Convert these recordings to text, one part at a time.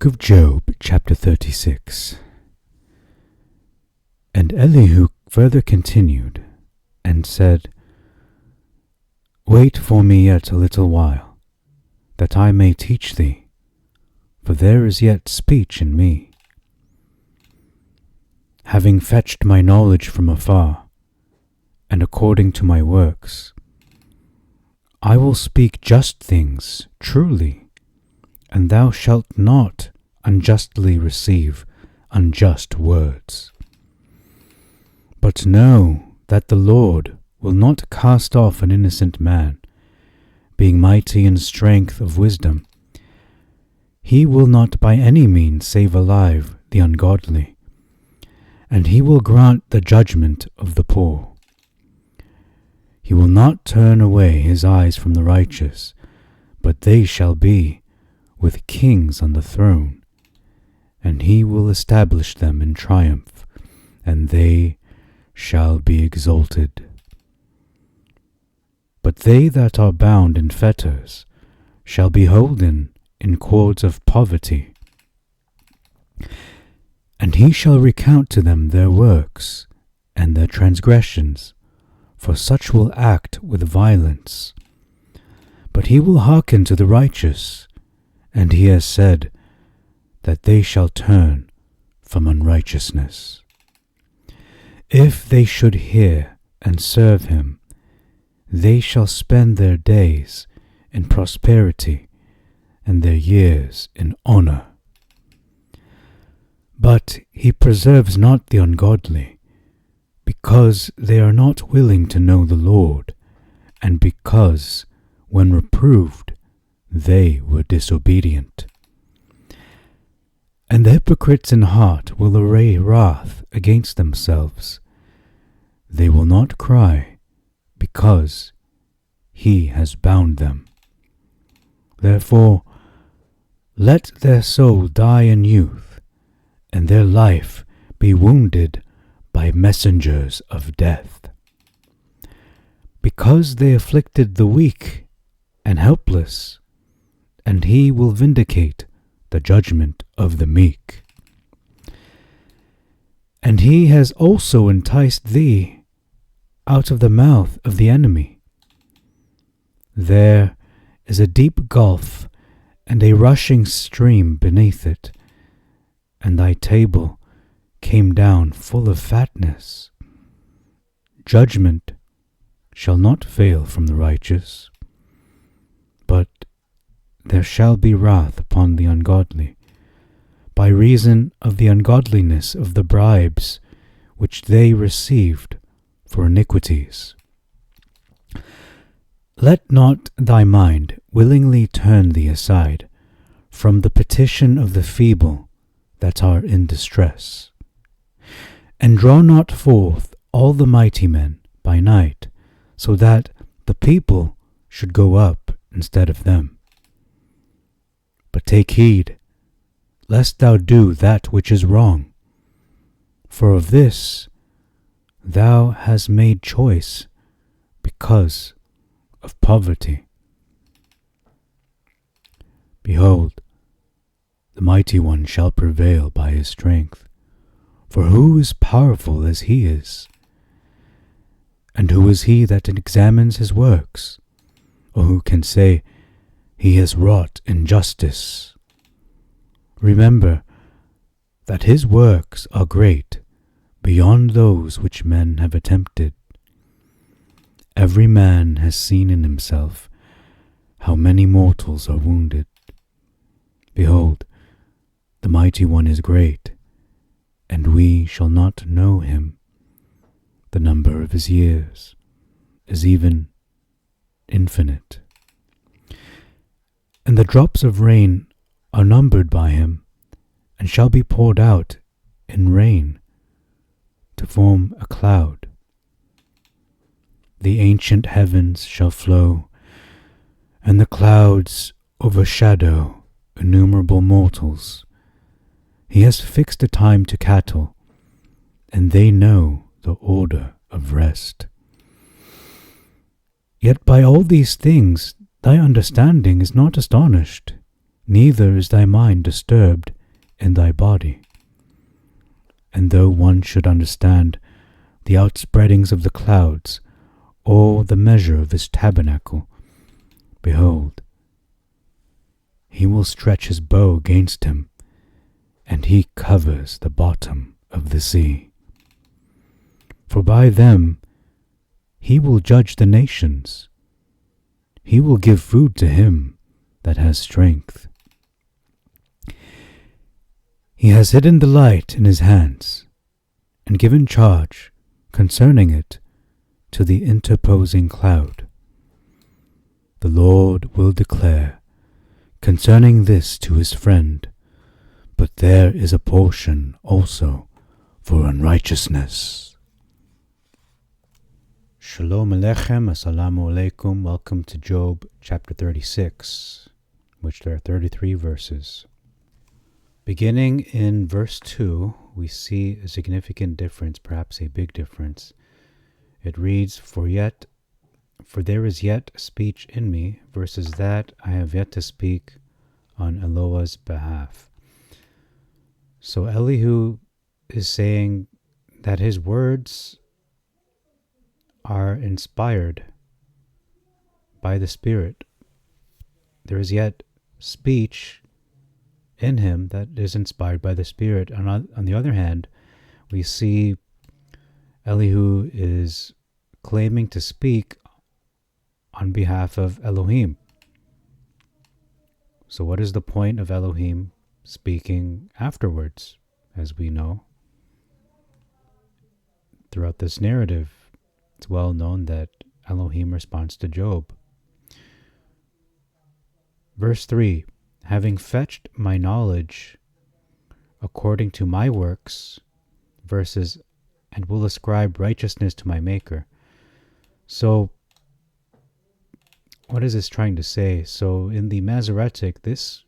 Book of Job, chapter 36. And Elihu further continued, and said, Wait for me yet a little while, that I may teach thee, for there is yet speech in me. Having fetched my knowledge from afar, and according to my works, I will speak just things truly, and thou shalt not unjustly receive unjust words. But know that the Lord will not cast off an innocent man, being mighty in strength of wisdom. He will not by any means save alive the ungodly, and he will grant the judgment of the poor. He will not turn away his eyes from the righteous, but they shall be with kings on the throne, and he will establish them in triumph, and they shall be exalted. But they that are bound in fetters shall be holden in cords of poverty, and he shall recount to them their works and their transgressions, for such will act with violence. But he will hearken to the righteous, and he has said that they shall turn from unrighteousness. If they should hear and serve him, they shall spend their days in prosperity and their years in honor. But he preserves not the ungodly, because they are not willing to know the Lord, and because, when reproved, they were disobedient. And the hypocrites in heart will array wrath against themselves. They will not cry, because he has bound them. Therefore, let their soul die in youth, and their life be wounded by messengers of death. Because they afflicted the weak and helpless, and he will vindicate the judgment of the meek. And he has also enticed thee out of the mouth of the enemy. There is a deep gulf and a rushing stream beneath it, and thy table came down full of fatness. Judgment shall not fail from the righteous, but there shall be wrath upon the ungodly, by reason of the ungodliness of the bribes which they received for iniquities. Let not thy mind willingly turn thee aside from the petition of the feeble that are in distress, and draw not forth all the mighty men by night, so that the people should go up instead of them. But take heed, lest thou do that which is wrong, for of this thou hast made choice because of poverty. Behold, the mighty one shall prevail by his strength, for who is powerful as he is? And who is he that examines his works, or who can say, he has wrought injustice? Remember that his works are great, beyond those which men have attempted. Every man has seen in himself how many mortals are wounded. Behold, the mighty one is great, and we shall not know him. The number of his years is even infinite. And the drops of rain are numbered by him, and shall be poured out in rain to form a cloud. The ancient heavens shall flow, and the clouds overshadow innumerable mortals. He has fixed a time to cattle, and they know the order of rest. Yet by all these things thy understanding is not astonished, neither is thy mind disturbed in thy body. And though one should understand the outspreadings of the clouds, or the measure of his tabernacle, behold, he will stretch his bow against him, and he covers the bottom of the sea. For by them he will judge the nations. He will give food to him that has strength. He has hidden the light in his hands, and given charge concerning it to the interposing cloud. The Lord will declare concerning this to his friend, but there is a portion also for unrighteousness. Shalom Aleichem, Assalamu Alaikum. Welcome to Job chapter 36, which there are 33 verses. Beginning in verse 2, we see a significant difference, perhaps a big difference. It reads, For there is yet speech in me, versus that I have yet to speak on Eloh's behalf. So Elihu is saying that his words are inspired by the Spirit. There is yet speech in him that is inspired by the Spirit. And on the other hand, we see Elihu is claiming to speak on behalf of Elohim. So what is the point of Elohim speaking afterwards? As we know, throughout this narrative, it's well known that Elohim responds to Job. Verse 3, having fetched my knowledge according to my works, versus, and will ascribe righteousness to my Maker. So, what is this trying to say? So, in the Masoretic, this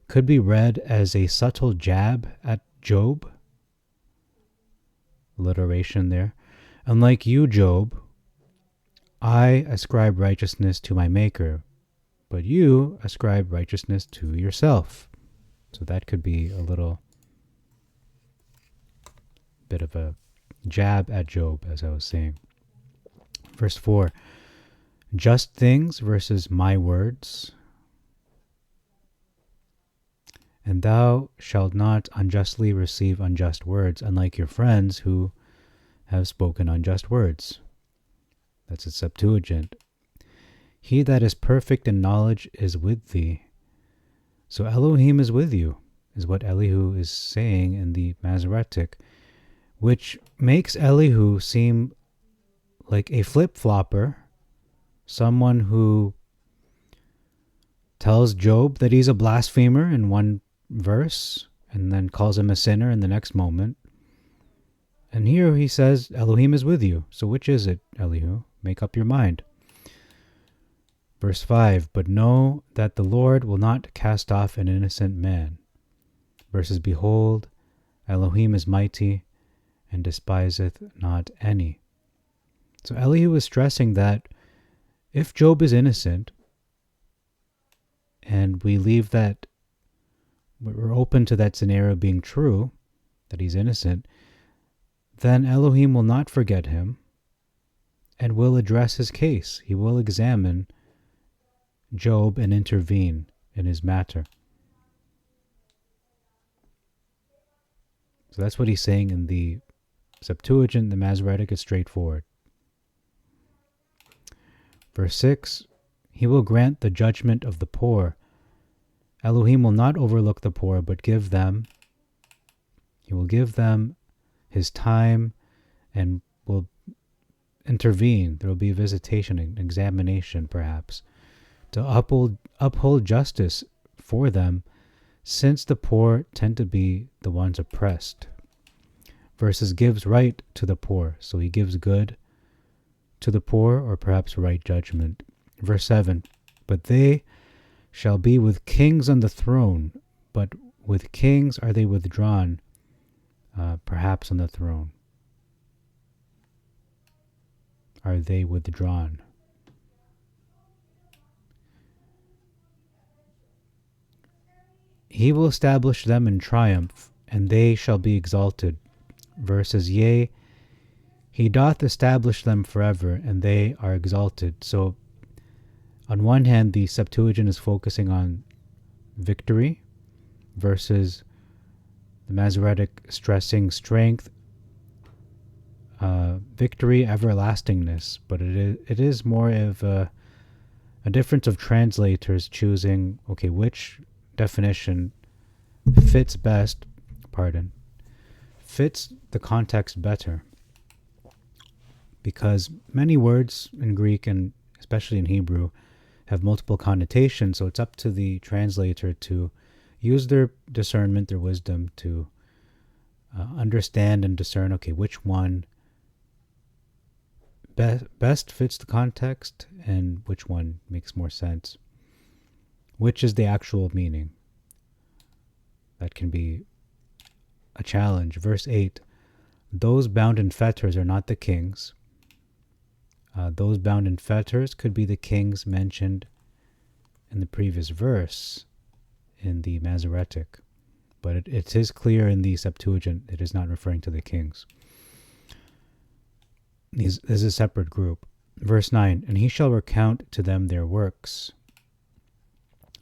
could be read as a subtle jab at Job. Alliteration there. Unlike you, Job, I ascribe righteousness to my Maker, but you ascribe righteousness to yourself. So that could be a little bit of a jab at Job, as I was saying. Verse 4, just things versus my words. And thou shalt not unjustly receive unjust words, unlike your friends who have spoken unjust words. That's a Septuagint. He that is perfect in knowledge is with thee. So Elohim is with you, is what Elihu is saying in the Masoretic, which makes Elihu seem like a flip-flopper, someone who tells Job that he's a blasphemer in one verse, and then calls him a sinner in the next moment. And here he says, Elohim is with you. So which is it, Elihu? Make up your mind. Verse 5, but know that the Lord will not cast off an innocent man. Verses, behold, Elohim is mighty, and despiseth not any. So Elihu is stressing that if Job is innocent, and we leave that, we're open to that scenario being true, that he's innocent, then Elohim will not forget him, and will address his case. He will examine Job and intervene in his matter. So that's what he's saying in the Septuagint. The Masoretic is straightforward. Verse 6, he will grant the judgment of the poor. Elohim will not overlook the poor, but he will give them his time and will intervene. There will be visitation and examination, perhaps, to uphold justice for them, since the poor tend to be the ones oppressed. Verses, gives right to the poor. So he gives good to the poor, or perhaps right judgment. Verse 7, but they shall be with kings on the throne, but with kings are they withdrawn, perhaps on the throne. Are they withdrawn? He will establish them in triumph, and they shall be exalted. Verses, yea, he doth establish them forever, and they are exalted. So, on one hand, the Septuagint is focusing on victory, versus the Masoretic stressing strength, victory, everlastingness. But it is more of a difference of translators choosing, okay, which definition fits the context better. Because many words in Greek, and especially in Hebrew, have multiple connotations, so it's up to the translator to use their discernment, their wisdom, to understand and discern, okay, which one best fits the context and which one makes more sense. Which is the actual meaning? That can be a challenge. Verse 8, those bound in fetters are not the kings. Those bound in fetters could be the kings mentioned in the previous verse in the Masoretic. But it is clear in the Septuagint it is not referring to the kings. This is a separate group. Verse 9, and he shall recount to them their works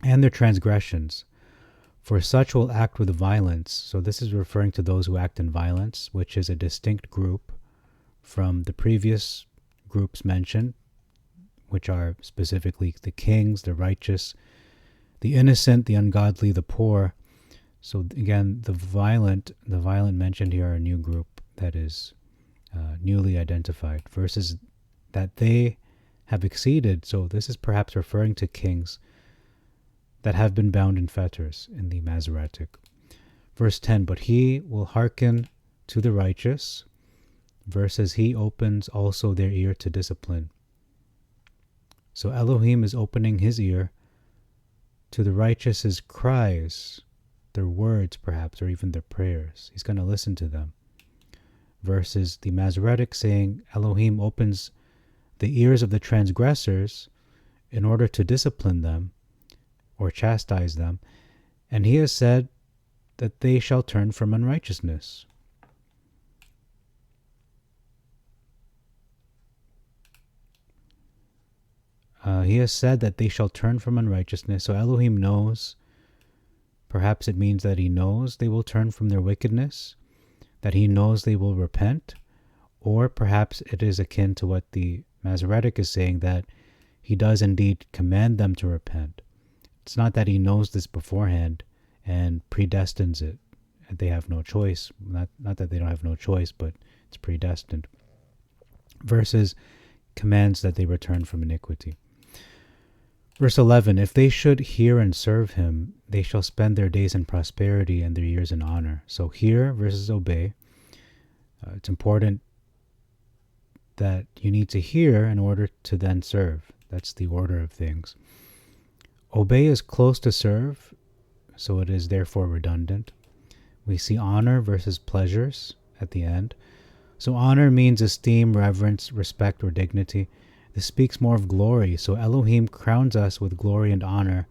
and their transgressions, for such will act with violence. So this is referring to those who act in violence, which is a distinct group from the previous groups mentioned, which are specifically the kings, the righteous, the innocent, the ungodly, the poor. So again, the violent mentioned here are a new group that is newly identified, versus that they have exceeded. So this is perhaps referring to kings that have been bound in fetters in the Masoretic. Verse 10, but he will hearken to the righteous, versus he opens also their ear to discipline. So Elohim is opening his ear to the righteous's cries, their words perhaps, or even their prayers. He's going to listen to them. Versus the Masoretic saying Elohim opens the ears of the transgressors in order to discipline them or chastise them, and he has said that they shall turn from unrighteousness. He has said that they shall turn from unrighteousness. So Elohim knows, perhaps it means that he knows they will turn from their wickedness, that he knows they will repent, or perhaps it is akin to what the Masoretic is saying, that he does indeed command them to repent. It's not that he knows this beforehand and predestines it. They have no choice. Not that they don't have no choice, but it's predestined. Versus commands that they return from iniquity. Verse 11, if they should hear and serve him, they shall spend their days in prosperity and their years in honor. So hear versus obey. It's important that you need to hear in order to then serve. That's the order of things. Obey is close to serve, so it is therefore redundant. We see honor versus pleasures at the end. So honor means esteem, reverence, respect, or dignity. This speaks more of glory. So Elohim crowns us with glory and honor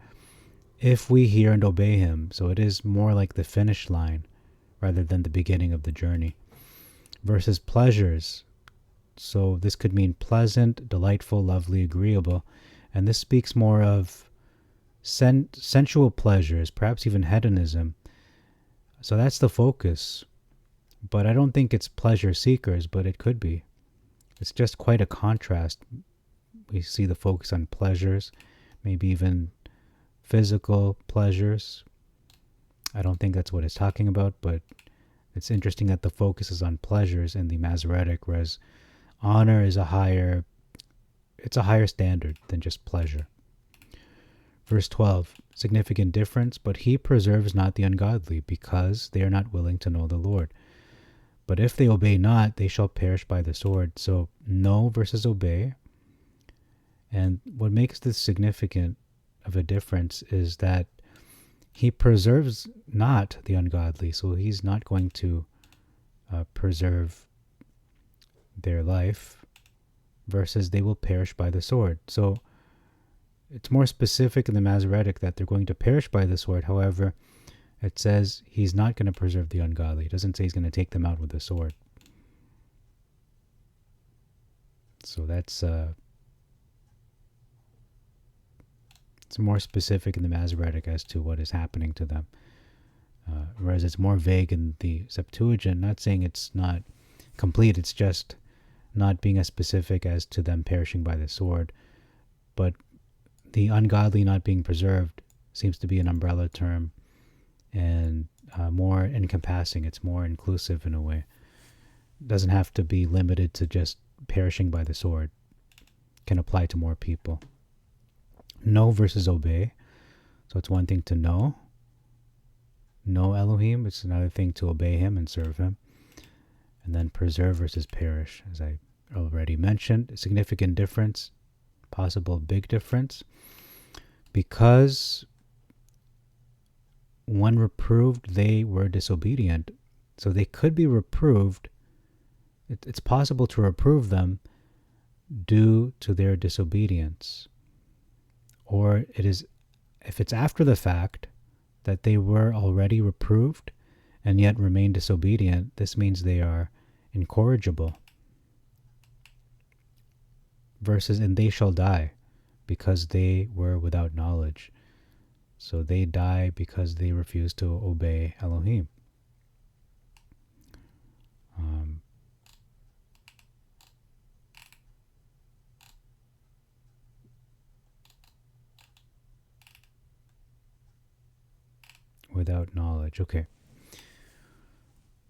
if we hear and obey him. So it is more like the finish line rather than the beginning of the journey. Versus pleasures. So this could mean pleasant, delightful, lovely, agreeable. And this speaks more of sensual pleasures, perhaps even hedonism. So that's the focus. But I don't think it's pleasure seekers, but it could be. It's just quite a contrast. We see the focus on pleasures, maybe even physical pleasures. I don't think that's what it's talking about, but it's interesting that the focus is on pleasures in the Masoretic, whereas honor is a higher standard than just pleasure. Verse 12, significant difference, but he preserves not the ungodly, because they are not willing to know the Lord. But if they obey not, they shall perish by the sword. So know versus obey. And what makes this significant of a difference is that he preserves not the ungodly. So he's not going to preserve their life, versus they will perish by the sword. So it's more specific in the Masoretic that they're going to perish by the sword. However, It says he's not going to preserve the ungodly. It doesn't say he's going to take them out with a sword. So that's it's more specific in the Masoretic as to what is happening to them. Whereas it's more vague in the Septuagint, not saying it's not complete, it's just not being as specific as to them perishing by the sword. But the ungodly not being preserved seems to be an umbrella term and more encompassing. It's more inclusive in a way. It doesn't have to be limited to just perishing by the sword. It can apply to more people. Know versus obey. So it's one thing to know Elohim. It's another thing to obey him and serve him. And then preserve versus perish, as I already mentioned. A significant difference, possible big difference, because when reproved, they were disobedient. So they could be reproved. It's possible to reprove them due to their disobedience. Or it is, if it's after the fact that they were already reproved and yet remain disobedient, this means they are incorrigible. Versus, and they shall die because they were without knowledge. So they die because they refuse to obey Elohim. Without knowledge. Okay.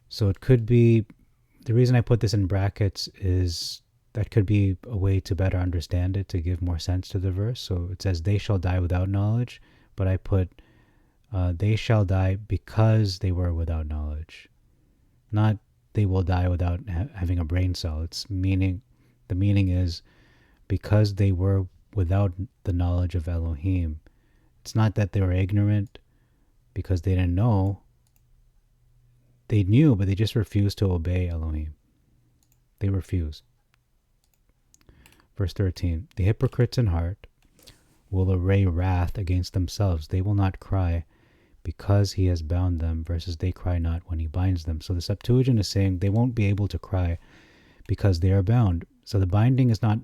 So it could be, the reason I put this in brackets is that could be a way to better understand it, to give more sense to the verse. So it says, they shall die without knowledge, but I put, they shall die because they were without knowledge. Not they will die without having a brain cell. The meaning is because they were without the knowledge of Elohim. It's not that they were ignorant because they didn't know. They knew, but they just refused to obey Elohim. They refused. Verse 13, the hypocrites in heart will array wrath against themselves. They will not cry because he has bound them, versus they cry not when he binds them. So the Septuagint is saying they won't be able to cry because they are bound. So the binding is not,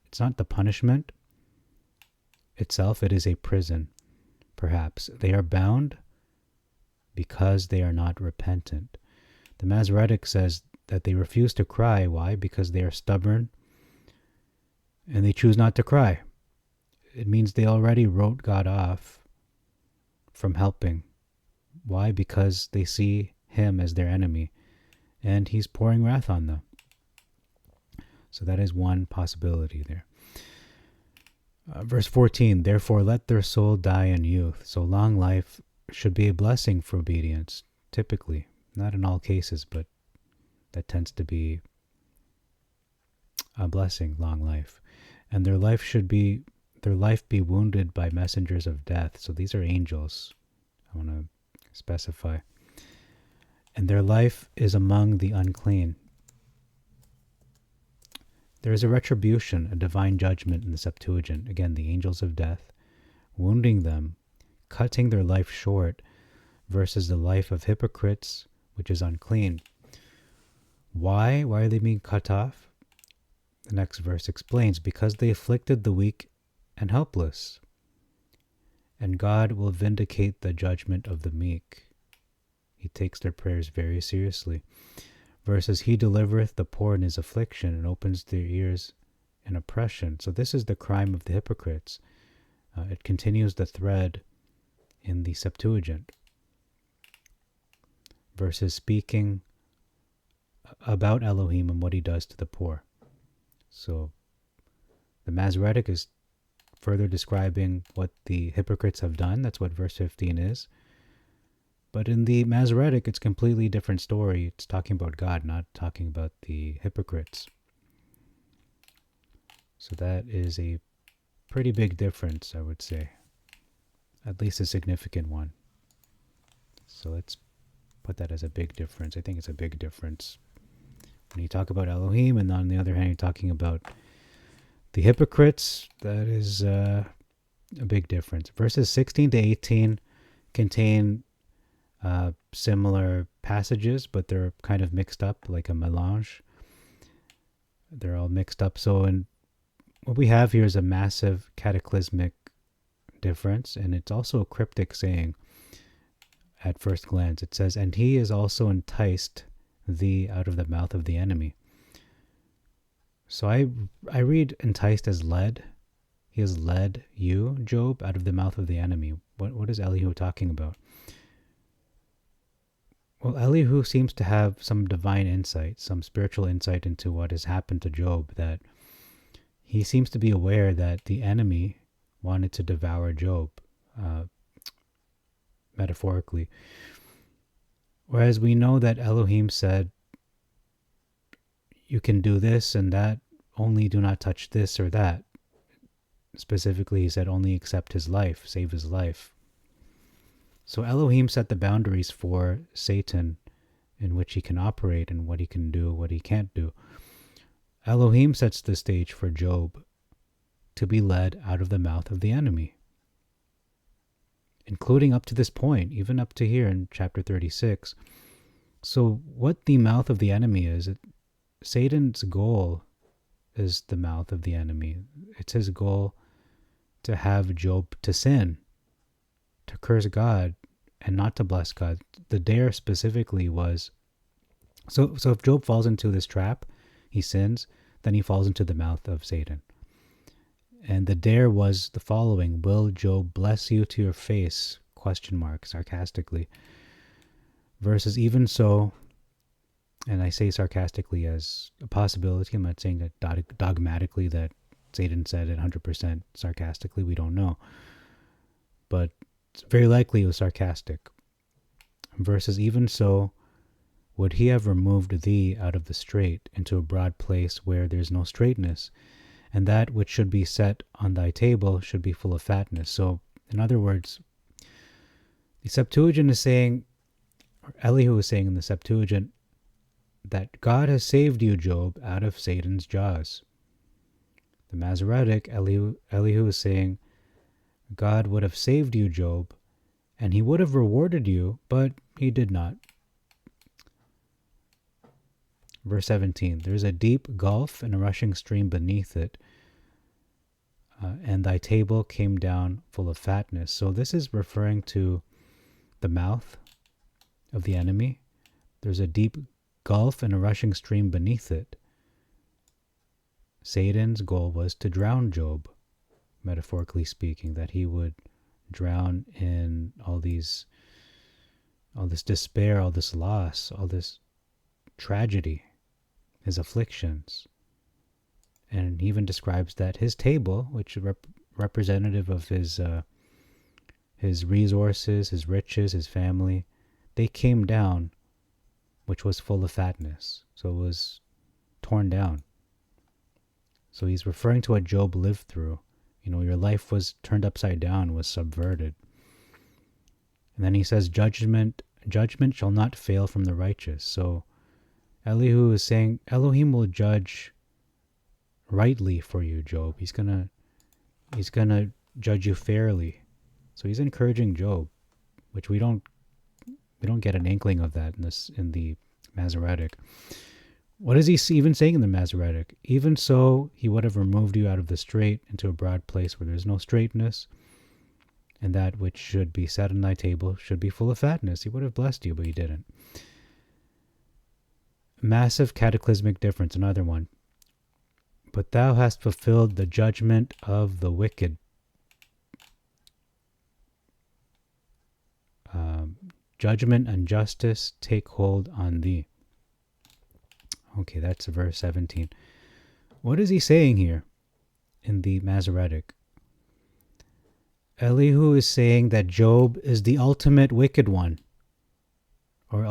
it's not the punishment itself, it is a prison, perhaps. They are bound because they are not repentant. The Masoretic says that they refuse to cry. Why? Because they are stubborn and they choose not to cry. It means they already wrote God off from helping. Why? Because they see him as their enemy and he's pouring wrath on them. So that is one possibility there. Verse 14, therefore let their soul die in youth. So long life should be a blessing for obedience, typically. Not in all cases, but that tends to be a blessing, long life. And their life be wounded by messengers of death. So these are angels, I want to specify. And their life is among the unclean. There is a retribution, a divine judgment in the Septuagint. Again, the angels of death, wounding them, cutting their life short, versus the life of hypocrites, which is unclean. Why? Why are they being cut off? The next verse explains, because they afflicted the weak and helpless, and God will vindicate the judgment of the meek. He takes their prayers very seriously. Versus, he delivereth the poor in his affliction and opens their ears in oppression. So this is the crime of the hypocrites. It continues the thread in the Septuagint. Versus speaking about Elohim and what he does to the poor. So the Masoretic is further describing what the hypocrites have done. That's what verse 15 is. But in the Masoretic, it's a completely different story. It's talking about God, not talking about the hypocrites. So that is a pretty big difference, I would say. At least a significant one. So let's put that as a big difference. I think it's a big difference. When you talk about Elohim, and on the other hand, you're talking about the hypocrites, that is a big difference. Verses 16 to 18 contain similar passages, but they're kind of mixed up, like a melange. They're all mixed up. So what we have here is a massive cataclysmic difference, and it's also a cryptic saying at first glance. It says, "And he is also enticed thee out of the mouth of the enemy." So I read enticed as led. He has led you, Job, out of the mouth of the enemy. What is Elihu talking about? Well, Elihu seems to have some divine insight, some spiritual insight into what has happened to Job, that he seems to be aware that the enemy wanted to devour Job, metaphorically. Whereas we know that Elohim said, you can do this and that, only do not touch this or that. Specifically, he said only accept his life, save his life. So Elohim set the boundaries for Satan in which he can operate and what he can do, what he can't do. Elohim sets the stage for Job to be led out of the mouth of the enemy, including up to this point, even up to here in chapter 36. So what the mouth of the enemy is, Satan's goal is the mouth of the enemy. It's his goal to have Job to sin, to curse God, and not to bless God. The dare specifically was, so if Job falls into this trap, he sins, then he falls into the mouth of Satan. And the dare was the following: will Job bless you to your face? ? Sarcastically. Versus even so, and I say sarcastically as a possibility, I'm not saying that dogmatically that Satan said it 100% sarcastically, we don't know. But it's very likely it was sarcastic. Versus even so, would he have removed thee out of the strait into a broad place where there's no straightness, and that which should be set on thy table should be full of fatness. So, in other words, the Septuagint is saying, or Elihu is saying in the Septuagint, that God has saved you, Job, out of Satan's jaws. The Masoretic, Elihu is saying, God would have saved you, Job, and he would have rewarded you, but he did not. Verse 17, there's a deep gulf and a rushing stream beneath it, and thy table came down full of fatness. So this is referring to the mouth of the enemy. There's a deep gulf and a rushing stream beneath it. Satan's goal was to drown Job, metaphorically speaking, that he would drown in all this despair, all this loss, all this tragedy, his afflictions. And he even describes that his table, which is representative of his resources, his riches, his family, they came down, which was full of fatness. So it was torn down. So he's referring to what Job lived through. You know, your life was turned upside down, was subverted. And then he says, judgment shall not fail from the righteous. So Elihu is saying Elohim will judge rightly for you, Job. He's gonna judge you fairly. So he's encouraging Job, which we don't get an inkling of that in the Masoretic. What is he even saying in the Masoretic? Even so, he would have removed you out of the strait into a broad place where there's no straightness, and that which should be set on thy table should be full of fatness. He would have blessed you, but he didn't. Massive cataclysmic difference, another one. But thou hast fulfilled the judgment of the wicked. Judgment and justice take hold on thee. Okay, that's verse 17. What is he saying here in the Masoretic? Elihu is saying that Job is the ultimate wicked one. Or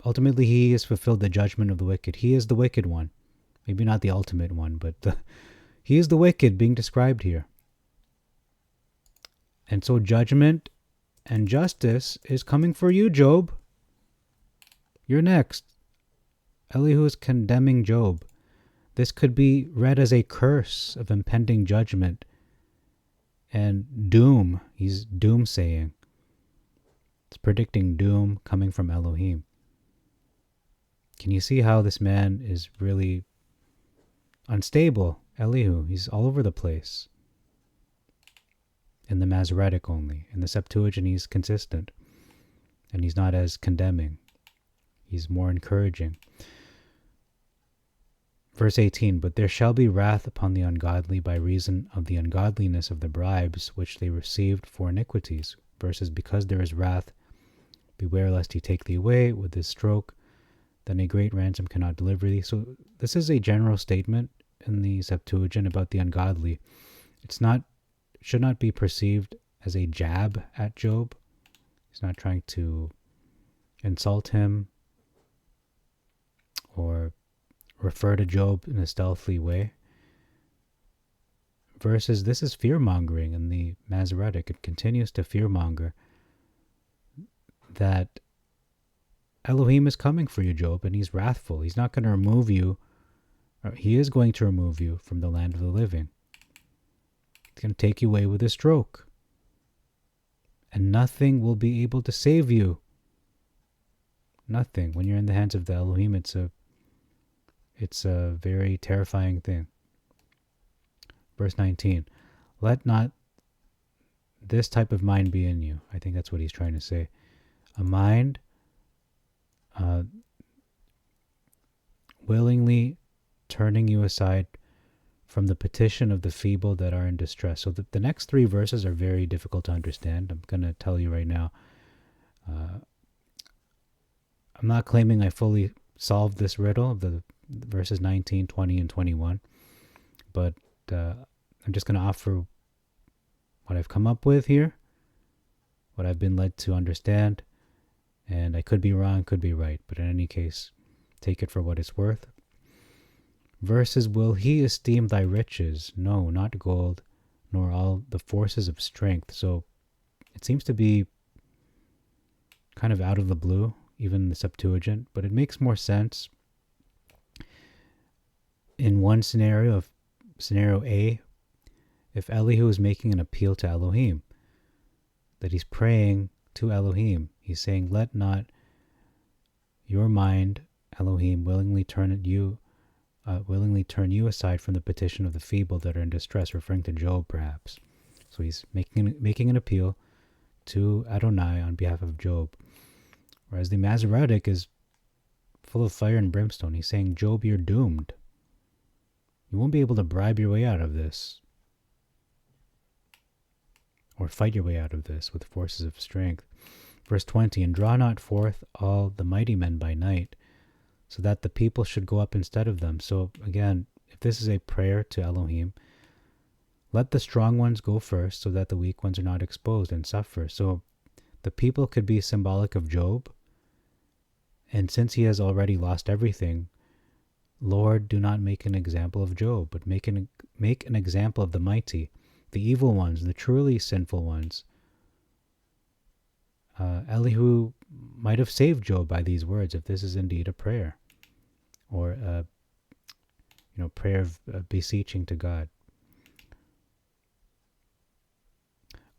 ultimately he has fulfilled the judgment of the wicked. He is the wicked one. Maybe not the ultimate one, but he is the wicked being described here. And so judgment and justice is coming for you, Job. You're next. Elihu is condemning Job. This could be read as a curse of impending judgment and doom. He's doomsaying. It's predicting doom coming from Elohim. Can you see how this man is really unstable? Elihu, he's all over the place. In the Masoretic only. In the Septuagint, he's consistent. And he's not as condemning. He's more encouraging. Verse 18, but there shall be wrath upon the ungodly by reason of the ungodliness of the bribes which they received for iniquities. Verses, because there is wrath, beware lest he take thee away with his stroke, then a great ransom cannot deliver thee. So this is a general statement in the Septuagint about the ungodly. Should not be perceived as a jab at Job. He's not trying to insult him or refer to Job in a stealthy way. Verses, this is fear-mongering in the Masoretic. It continues to fear-monger that Elohim is coming for you, Job, and he's wrathful. He's not going to remove you, or he is going to remove you from the land of the living. He's going to take you away with a stroke. And nothing will be able to save you. Nothing. When you're in the hands of the Elohim, it's a very terrifying thing. Verse 19, let not this type of mind be in you. I think that's what he's trying to say. A mind willingly turning you aside from the petition of the feeble that are in distress. So the next three verses are very difficult to understand. I'm going to tell you right now. I'm not claiming I fully solved this riddle of the verses 19, 20, and 21, but I'm just going to offer what I've come up with here, what I've been led to understand, and I could be wrong, could be right, but in any case, take it for what it's worth. Verses, will he esteem thy riches? No, not gold, nor all the forces of strength. So it seems to be kind of out of the blue, even the Septuagint, but it makes more sense in one scenario, scenario A, if Elihu is making an appeal to Elohim, that he's praying to Elohim. He's saying, let not your mind, Elohim, willingly turn you aside from the petition of the feeble that are in distress, referring to Job perhaps. So he's making an appeal to Adonai on behalf of Job. Whereas the Masoretic is full of fire and brimstone. He's saying, Job, you're doomed. You won't be able to bribe your way out of this, or fight your way out of this with forces of strength. Verse 20, and draw not forth all the mighty men by night, so that the people should go up instead of them. So again, if this is a prayer to Elohim, let the strong ones go first so that the weak ones are not exposed and suffer. So the people could be symbolic of Job, and since he has already lost everything, Lord, do not make an example of Job, but make an example of the mighty, the evil ones, the truly sinful ones. Elihu might have saved Job by these words if this is indeed a prayer, or prayer of beseeching to God.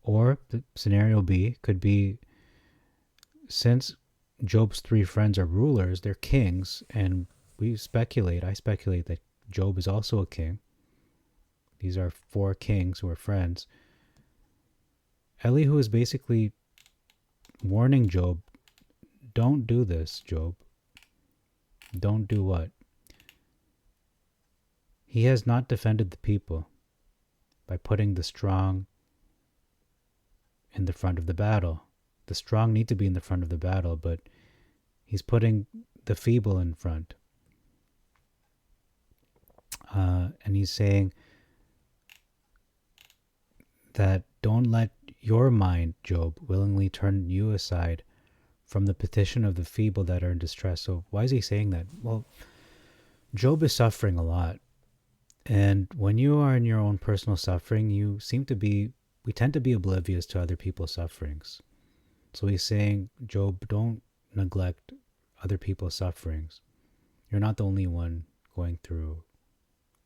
Or the scenario B could be, since Job's three friends are rulers, they're kings, and I speculate that Job is also a king. These are four kings who are friends. Elihu is basically warning Job, don't do this, Job. Don't do what? He has not defended the people by putting the strong in the front of the battle. The strong need to be in the front of the battle, but he's putting the feeble in front. And he's saying that don't let your mind, Job, willingly turn you aside from the petition of the feeble that are in distress. So why is he saying that? Well, Job is suffering a lot. And when you are in your own personal suffering, we tend to be oblivious to other people's sufferings. So he's saying, Job, don't neglect other people's sufferings. You're not the only one going through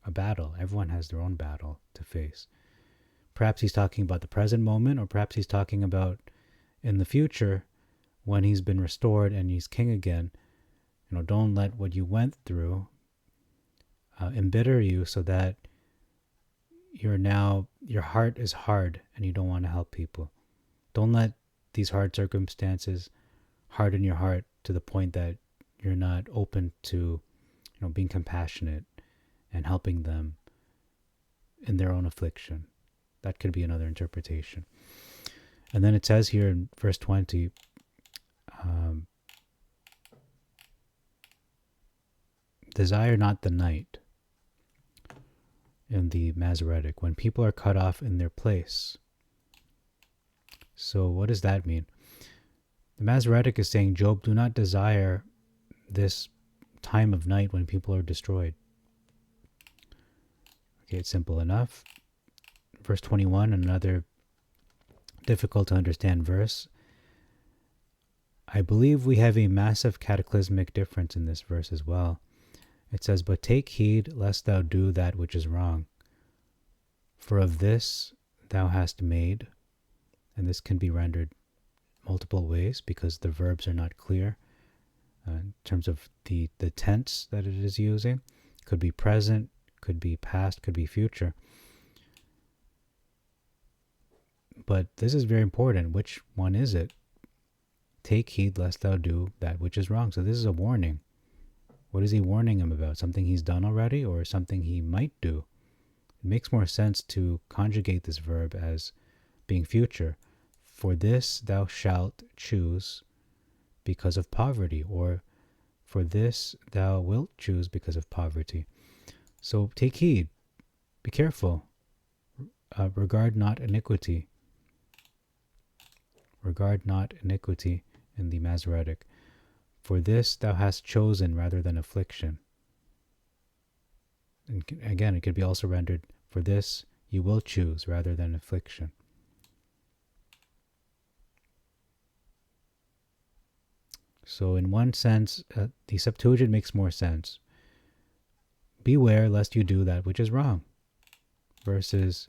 a battle. Everyone has their own battle to face. Perhaps he's talking about the present moment, or perhaps he's talking about in the future when he's been restored and he's king again, don't let what you went through embitter you so that your heart is hard and you don't want to help people. Don't let these hard circumstances harden your heart to the point that you're not open to being compassionate and helping them in their own affliction. That could be another interpretation. And then it says here in verse 20, desire not the night, in the Masoretic, when people are cut off in their place. So what does that mean? The Masoretic is saying, Job, do not desire this time of night when people are destroyed. Okay, it's simple enough. Verse 21, another difficult to understand verse. I believe we have a massive cataclysmic difference in this verse as well. It says, but take heed lest thou do that which is wrong. For of this thou hast made, and this can be rendered multiple ways because the verbs are not clear in terms of the tense that it is using. Could be present, could be past, could be future. But this is very important. Which one is it? Take heed lest thou do that which is wrong. So this is a warning. What is he warning him about? Something he's done already or something he might do? It makes more sense to conjugate this verb as being future. For this thou shalt choose because of poverty, or for this thou wilt choose because of poverty. So take heed, be careful, regard not iniquity. Regard not iniquity in the Masoretic. For this thou hast chosen rather than affliction. And again, it could be also rendered, for this you will choose rather than affliction. So in one sense, the Septuagint makes more sense. Beware lest you do that which is wrong. Versus,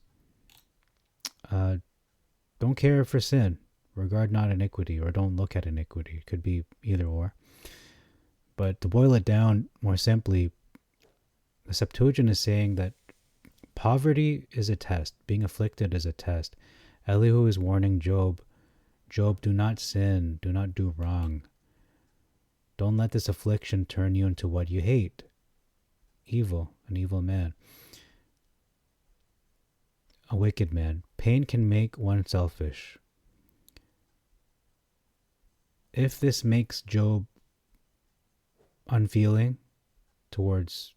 don't care for sin. Regard not iniquity, or don't look at iniquity. It could be either or. But to boil it down more simply, the Septuagint is saying that poverty is a test. Being afflicted is a test. Elihu is warning Job, Job, do not sin, do not do wrong. Don't let this affliction turn you into what you hate. Evil, an evil man. A wicked man. Pain can make one selfish. If this makes Job unfeeling towards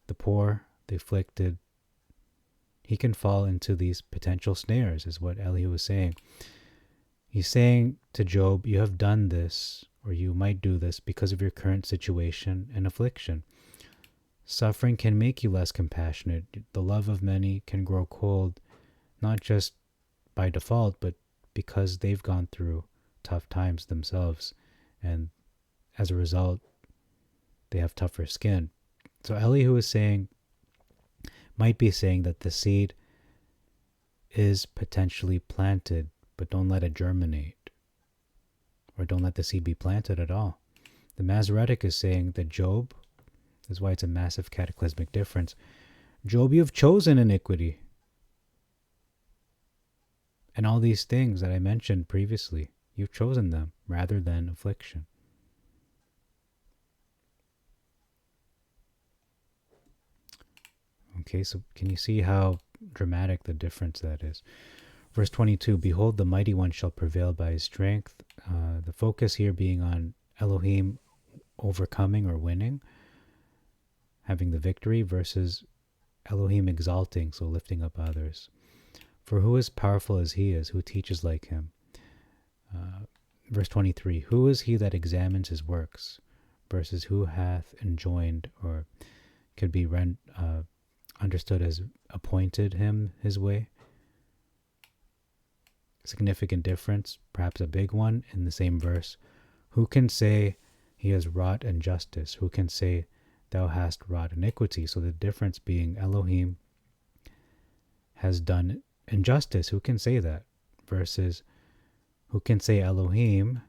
the poor, the afflicted, he can fall into these potential snares, is what Elihu is saying. He's saying to Job, you have done this, or you might do this because of your current situation and affliction. Suffering can make you less compassionate. The love of many can grow cold, not just by default, but because they've gone through tough times themselves, and as a result, they have tougher skin. So Elihu is saying, might be saying that the seed is potentially planted, but don't let it germinate, or don't let the seed be planted at all. The Masoretic is saying that Job, this is why it's a massive cataclysmic difference. Job, you have chosen iniquity. And all these things that I mentioned previously, you've chosen them rather than affliction. Okay, so can you see how dramatic the difference that is? Verse 22, behold, the mighty one shall prevail by his strength. The focus here being on Elohim overcoming or winning, having the victory, versus Elohim exalting, so lifting up others. For who is powerful as he is, who teaches like him? Verse 23, who is he that examines his works, versus who hath enjoined, or could be understood as appointed him his way. Significant difference, perhaps a big one in the same verse. Who can say he has wrought injustice? Who can say thou hast wrought iniquity? So the difference being Elohim has done injustice. Who can say that? Versus who can say Elohim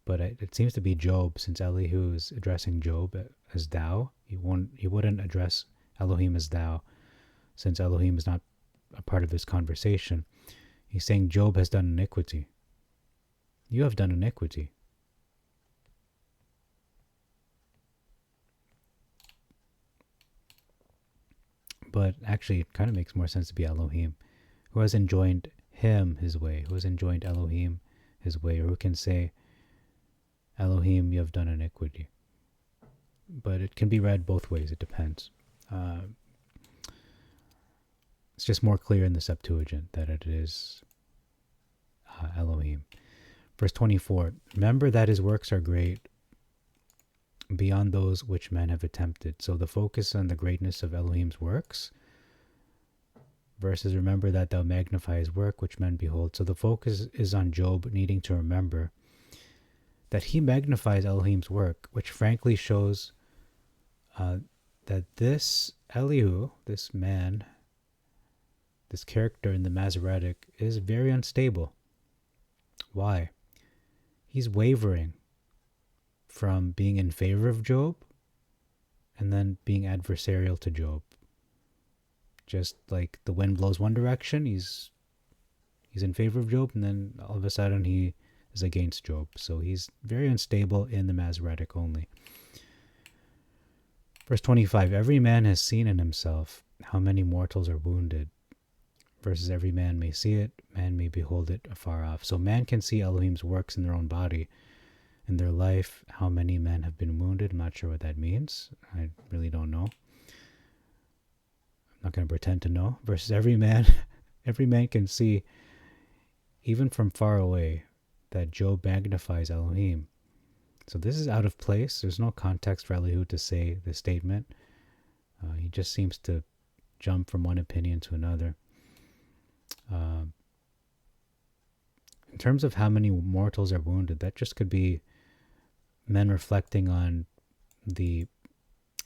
but it seems to be Job, since Elihu is addressing Job as thou. He wouldn't address Elohim as thou, since Elohim is not a part of this conversation. He's saying Job has done iniquity. You have done iniquity. But actually, it kind of makes more sense to be Elohim, who has enjoined him his way, who has enjoined Elohim his way, or who can say, Elohim, you have done iniquity. But it can be read both ways, it depends. It's just more clear in the Septuagint that it is Elohim. Verse 24, remember that his works are great, beyond those which men have attempted. So the focus on the greatness of Elohim's works versus remember that thou magnify his work which men behold. So the focus is on Job needing to remember that he magnifies Elohim's work, which frankly shows that this Elihu, this man, this character in the Masoretic, is very unstable. Why? He's wavering from being in favor of Job and then being adversarial to Job. Just like the wind blows one direction, he's in favor of Job, and then all of a sudden he is against Job. So he's very unstable in the Masoretic only. Verse 25, every man has seen in himself how many mortals are wounded. Versus every man may see it, man may behold it afar off. So man can see Elohim's works in their own body, in their life, how many men have been wounded. I'm not sure what that means. I really don't know. I'm not going to pretend to know. Versus every man can see, even from far away, that Job magnifies Elohim. So this is out of place. There's no context for Elihu to say this statement. He just seems to jump from one opinion to another. In terms of how many mortals are wounded, that just could be men reflecting on the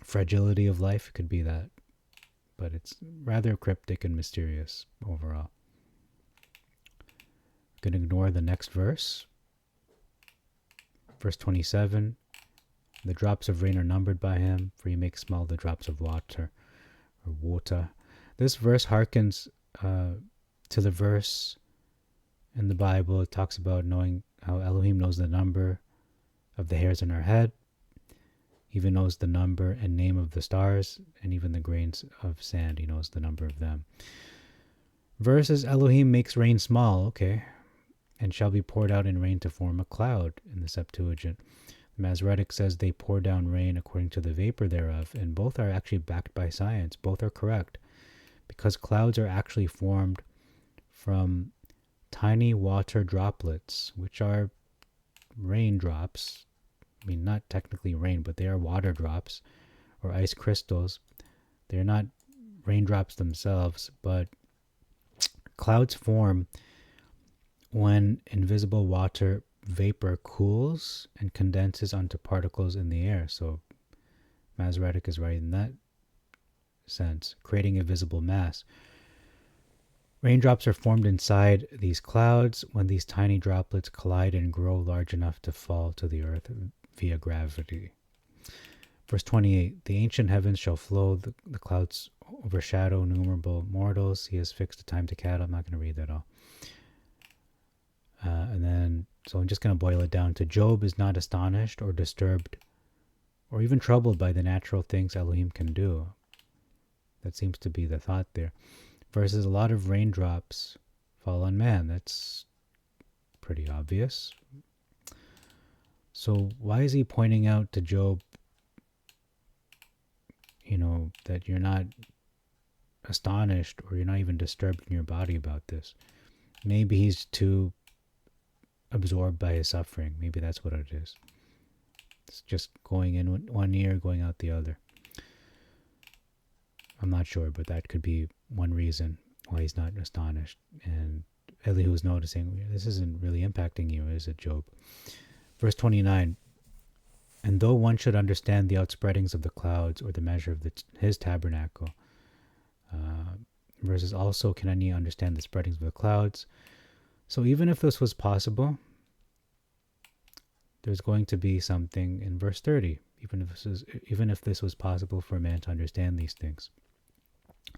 fragility of life. It could be that. But it's rather cryptic and mysterious overall. I'm going to ignore the next verse. Verse 27, the drops of rain are numbered by him, for he makes small the drops of water, or water. This verse harkens to the verse in the Bible. It talks about knowing how Elohim knows the number of the hairs on our head, even knows the number and name of the stars, and even the grains of sand, he knows the number of them. Verses, Elohim makes rain small, okay, and shall be poured out in rain to form a cloud in the Septuagint. The Masoretic says they pour down rain according to the vapor thereof, and both are actually backed by science. Both are correct, because clouds are actually formed from tiny water droplets, which are raindrops. I mean, not technically rain, but they are water drops or ice crystals. They're not raindrops themselves, but clouds form when invisible water vapor cools and condenses onto particles in the air. So Masoretic is right in that sense, creating a visible mass. Raindrops are formed inside these clouds when these tiny droplets collide and grow large enough to fall to the earth via gravity. Verse 28, the ancient heavens shall flow, the clouds overshadow innumerable mortals. He has fixed a time to cattle. I'm not going to read that all. And then, so I'm just going to boil it down to Job is not astonished or disturbed or even troubled by the natural things Elohim can do. That seems to be the thought there. Versus a lot of raindrops fall on man. That's pretty obvious. So why is he pointing out to Job, that you're not astonished or you're not even disturbed in your body about this? Maybe he's too absorbed by his suffering. Maybe that's what it is. It's just going in one ear, going out the other. I'm not sure, but that could be one reason why he's not astonished. And Elihu's noticing, this isn't really impacting you, is it, Job? Verse 29, and though one should understand the outspreadings of the clouds or the measure of his tabernacle, verses also can any understand the spreadings of the clouds. So even if this was possible, there's going to be something in verse 30, even if this was possible for a man to understand these things,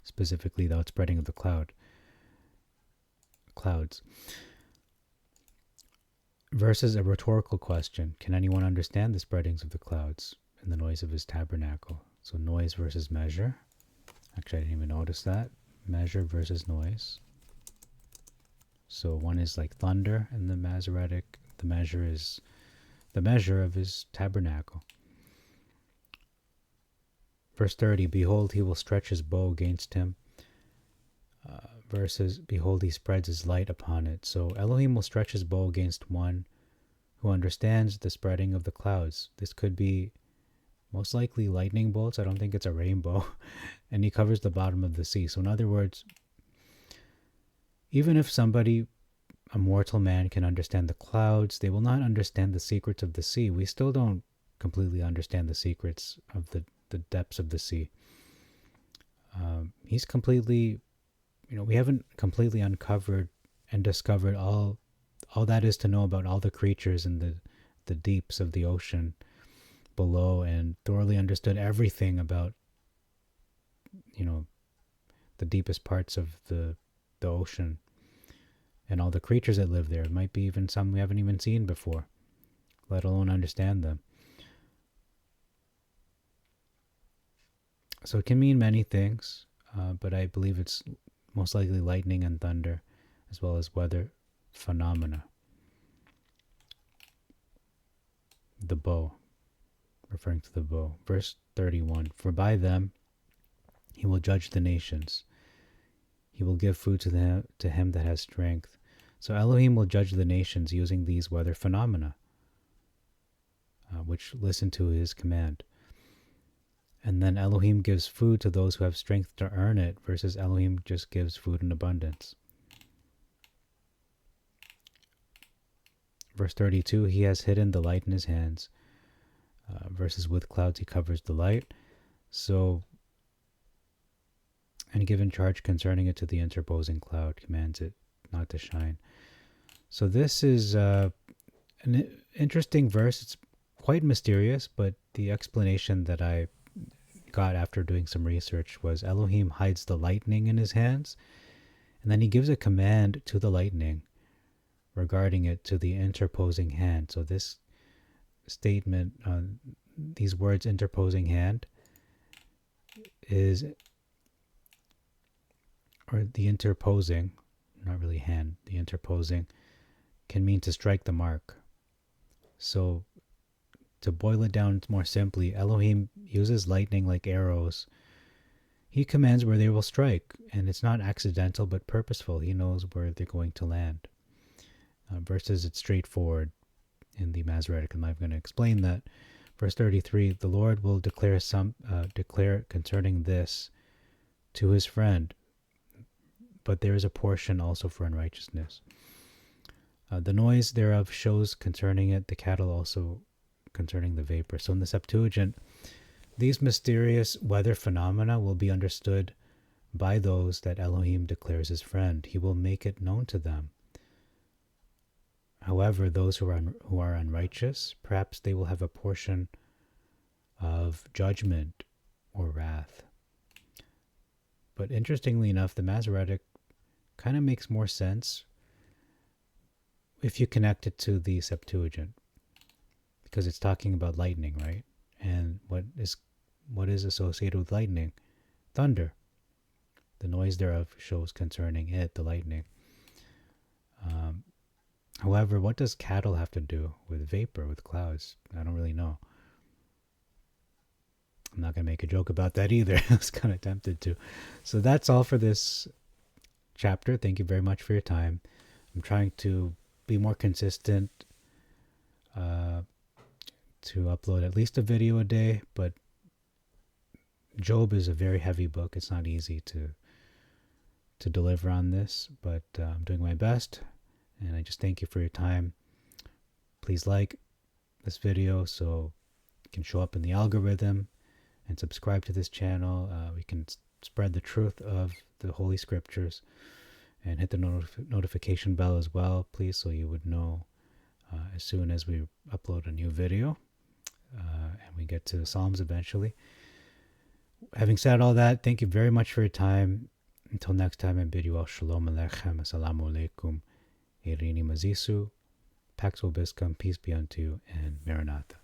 specifically the outspreading of the clouds. Versus a rhetorical question: can anyone understand the spreadings of the clouds and the noise of his tabernacle? So noise versus measure. Actually, I didn't even notice that. Measure versus noise. So one is like thunder in the Masoretic. The measure is the measure of his tabernacle. Verse 30, behold, he will stretch his bow against him. Versus, behold, he spreads his light upon it. So Elohim will stretch his bow against one who understands the spreading of the clouds. This could be most likely lightning bolts. I don't think it's a rainbow. And he covers the bottom of the sea. So in other words, even if somebody, a mortal man, can understand the clouds, they will not understand the secrets of the sea. We still don't completely understand the secrets of the depths of the sea. He's completely, we haven't completely uncovered and discovered all that is to know about all the creatures in the deeps of the ocean below, and thoroughly understood everything about, the deepest parts of the ocean and all the creatures that live there. It might be even some we haven't even seen before, let alone understand them. So it can mean many things, but I believe it's most likely lightning and thunder, as well as weather phenomena. The bow, referring to the bow. Verse 31, for by them he will judge the nations. He will give food to him that has strength. So Elohim will judge the nations using these weather phenomena, which listen to his command. And then Elohim gives food to those who have strength to earn it, versus Elohim just gives food in abundance. Verse 32, he has hidden the light in his hands, versus with clouds he covers the light. So, and given charge concerning it to the interposing cloud, commands it not to shine. So this is an interesting verse. It's quite mysterious, but the explanation that I got after doing some research was Elohim hides the lightning in his hands, and then he gives a command to the lightning regarding it to the interposing hand. So this statement, these words interposing hand, is, or the interposing, not really hand, the interposing can mean to strike the mark. So to boil it down more simply, Elohim uses lightning like arrows. He commands where they will strike, and it's not accidental but purposeful. He knows where they're going to land. Versus it's straightforward in the Masoretic. I'm not going to explain that. Verse 33, the Lord will declare concerning this to his friend, but there is a portion also for unrighteousness. The noise thereof shows concerning it the cattle also concerning the vapor. So in the Septuagint, these mysterious weather phenomena will be understood by those that Elohim declares his friend. He will make it known to them. However, those who are unrighteous, perhaps they will have a portion of judgment or wrath. But interestingly enough, the Masoretic kind of makes more sense if you connect it to the Septuagint, because it's talking about lightning, right? And what is associated with lightning? Thunder. The noise thereof shows concerning it, the lightning. However, what does cattle have to do with vapor, with clouds? I don't really know. I'm not going to make a joke about that either. I was kind of tempted to. So that's all for this chapter. Thank you very much for your time. I'm trying to be more consistent, to upload at least a video a day, but Job is a very heavy book. It's not easy to deliver on this, but I'm doing my best. And I just thank you for your time. Please like this video so it can show up in the algorithm, and subscribe to this channel. We can spread the truth of the Holy Scriptures, and hit the notification bell as well, please, so you would know as soon as we upload a new video and we get to the Psalms eventually. Having said all that, thank you very much for your time. Until next time, I bid you all shalom aleichem, assalamu alaikum, irini mazisu, pax vobiscum, peace be unto you, and maranatha.